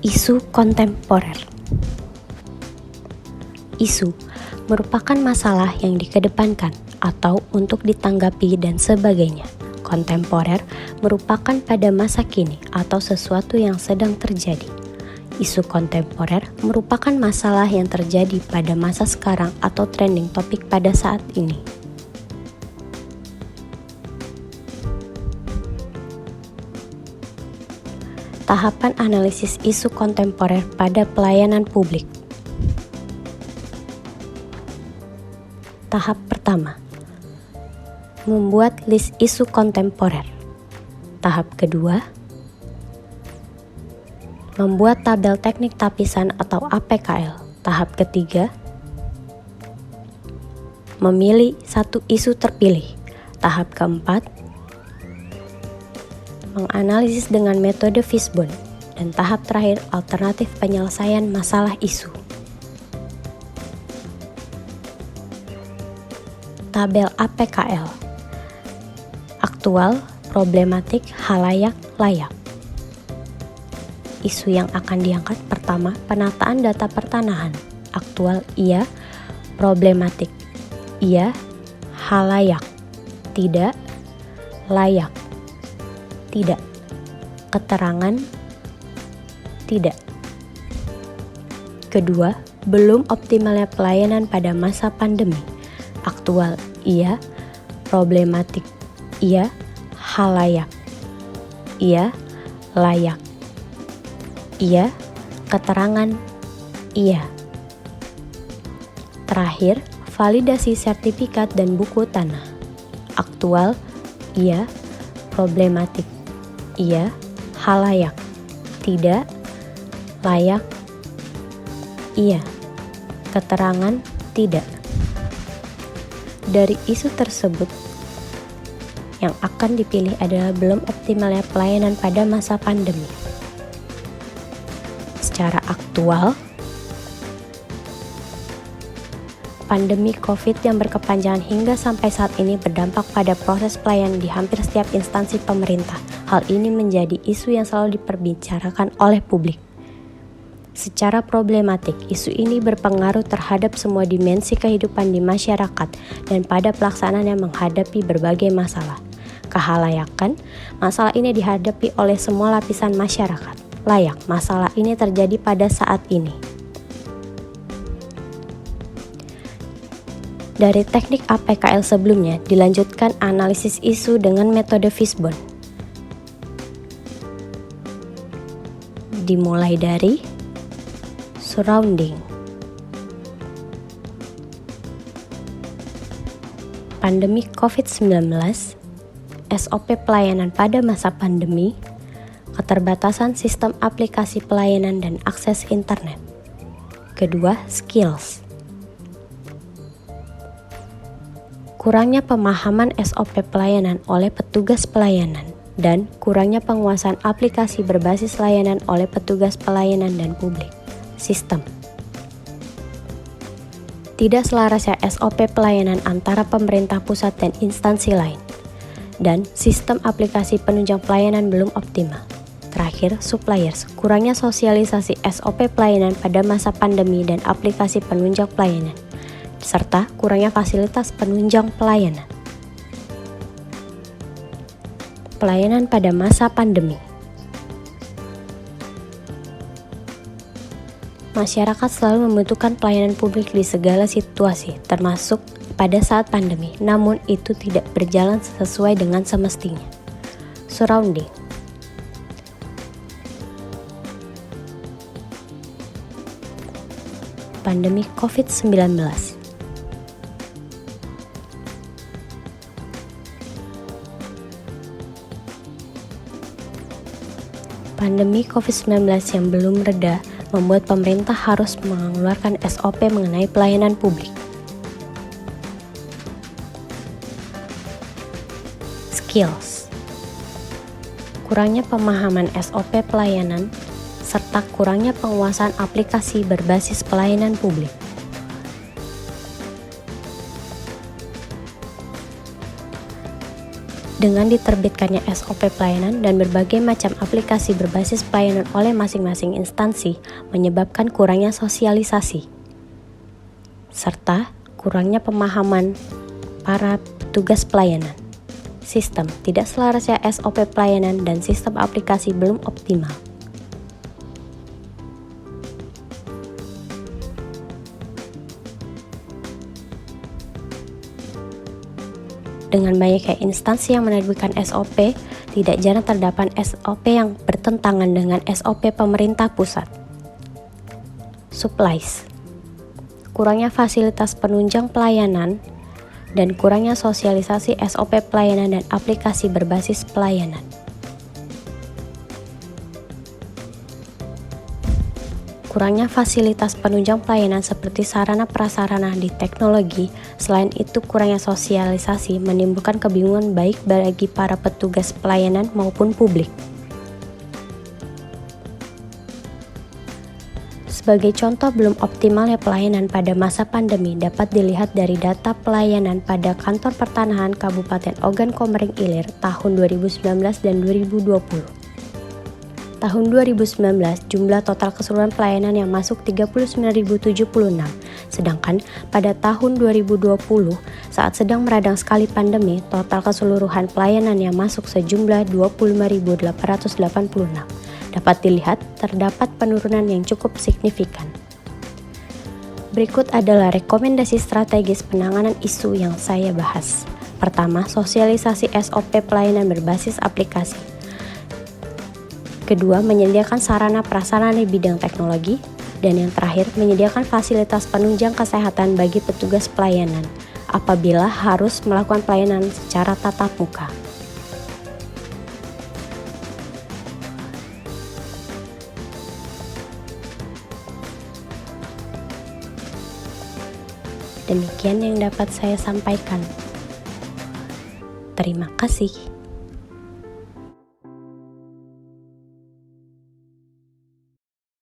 Isu kontemporer. Isu merupakan masalah yang dikedepankan atau untuk ditanggapi dan sebagainya. Kontemporer merupakan pada masa kini atau sesuatu yang sedang terjadi. Isu kontemporer merupakan masalah yang terjadi pada masa sekarang atau trending topik pada saat ini. Tahapan analisis isu kontemporer pada pelayanan publik. Tahap pertama, membuat list isu kontemporer. Tahap kedua, membuat tabel teknik tapisan atau APKL. Tahap ketiga, memilih satu isu terpilih. Tahap keempat, menganalisis dengan metode Fishbone. Dan tahap terakhir, alternatif penyelesaian masalah isu. Tabel APKL. Aktual, problematik, halayak, layak. Isu yang akan diangkat pertama, penataan data pertanahan. Aktual, iya. Problematik, iya. Halayak, tidak. Layak, tidak. Keterangan, tidak. Kedua, belum optimalnya pelayanan pada masa pandemi. Aktual, iya. Problematik, iya. Halayak, iya. Layak, iya. Keterangan, iya. Terakhir, validasi sertifikat dan buku tanah. Aktual, iya. Problematik, iya. Halayak, tidak. Layak, iya. Keterangan, tidak. Dari isu tersebut, yang akan dipilih adalah belum optimalnya pelayanan pada masa pandemi. Secara aktual, pandemi COVID yang berkepanjangan hingga sampai saat ini berdampak pada proses pelayanan di hampir setiap instansi pemerintah. Hal ini menjadi isu yang selalu diperbicarakan oleh publik. Secara problematik, isu ini berpengaruh terhadap semua dimensi kehidupan di masyarakat dan pada pelaksanaannya menghadapi berbagai masalah. Kehalayakan, masalah ini dihadapi oleh semua lapisan masyarakat. Layak, masalah ini terjadi pada saat ini. Dari teknik APKL sebelumnya, dilanjutkan analisis isu dengan metode Fishbone. Dimulai dari surrounding. Pandemi COVID-19, SOP pelayanan pada masa pandemi, keterbatasan sistem aplikasi pelayanan dan akses internet. Kedua, skills. Kurangnya pemahaman SOP pelayanan oleh petugas pelayanan dan kurangnya penguasaan aplikasi berbasis layanan oleh petugas pelayanan dan publik. Sistem. Tidak selarasnya SOP pelayanan antara pemerintah pusat dan instansi lain. Dan sistem aplikasi penunjang pelayanan belum optimal. Terakhir, suppliers. Kurangnya sosialisasi SOP pelayanan pada masa pandemi dan aplikasi penunjang pelayanan, serta kurangnya fasilitas penunjang pelayanan. Pelayanan pada masa pandemi. Masyarakat selalu membutuhkan pelayanan publik di segala situasi, termasuk pada saat pandemi, namun itu tidak berjalan sesuai dengan semestinya. Surrounding. Pandemi COVID-19. Pandemi COVID-19 yang belum reda membuat pemerintah harus mengeluarkan SOP mengenai pelayanan publik. Skills. Kurangnya pemahaman SOP pelayanan serta kurangnya penguasaan aplikasi berbasis pelayanan publik. Dengan diterbitkannya SOP pelayanan dan berbagai macam aplikasi berbasis pelayanan oleh masing-masing instansi menyebabkan kurangnya sosialisasi, serta kurangnya pemahaman para petugas pelayanan. Sistem tidak selarasnya SOP pelayanan dan sistem aplikasi belum optimal. Dengan banyaknya instansi yang menerbitkan SOP, tidak jarang terdapat SOP yang bertentangan dengan SOP pemerintah pusat. Supplies, kurangnya fasilitas penunjang pelayanan, dan kurangnya sosialisasi SOP pelayanan dan aplikasi berbasis pelayanan. Kurangnya fasilitas penunjang pelayanan seperti sarana-prasarana di teknologi. Selain itu, kurangnya sosialisasi menimbulkan kebingungan baik bagi para petugas pelayanan maupun publik. Sebagai contoh belum optimalnya pelayanan pada masa pandemi dapat dilihat dari data pelayanan pada Kantor Pertanahan Kabupaten Ogan Komering Ilir tahun 2019 dan 2020. Tahun 2019, jumlah total keseluruhan pelayanan yang masuk 39.076, sedangkan pada tahun 2020, saat sedang meradang sekali pandemi, total keseluruhan pelayanan yang masuk sejumlah 25.886. Dapat dilihat, terdapat penurunan yang cukup signifikan. Berikut adalah rekomendasi strategis penanganan isu yang saya bahas. Pertama, sosialisasi SOP pelayanan berbasis aplikasi. Kedua, menyediakan sarana-prasarana di bidang teknologi. Dan yang terakhir, menyediakan fasilitas penunjang kesehatan bagi petugas pelayanan apabila harus melakukan pelayanan secara tatap muka. Demikian yang dapat saya sampaikan. Terima kasih.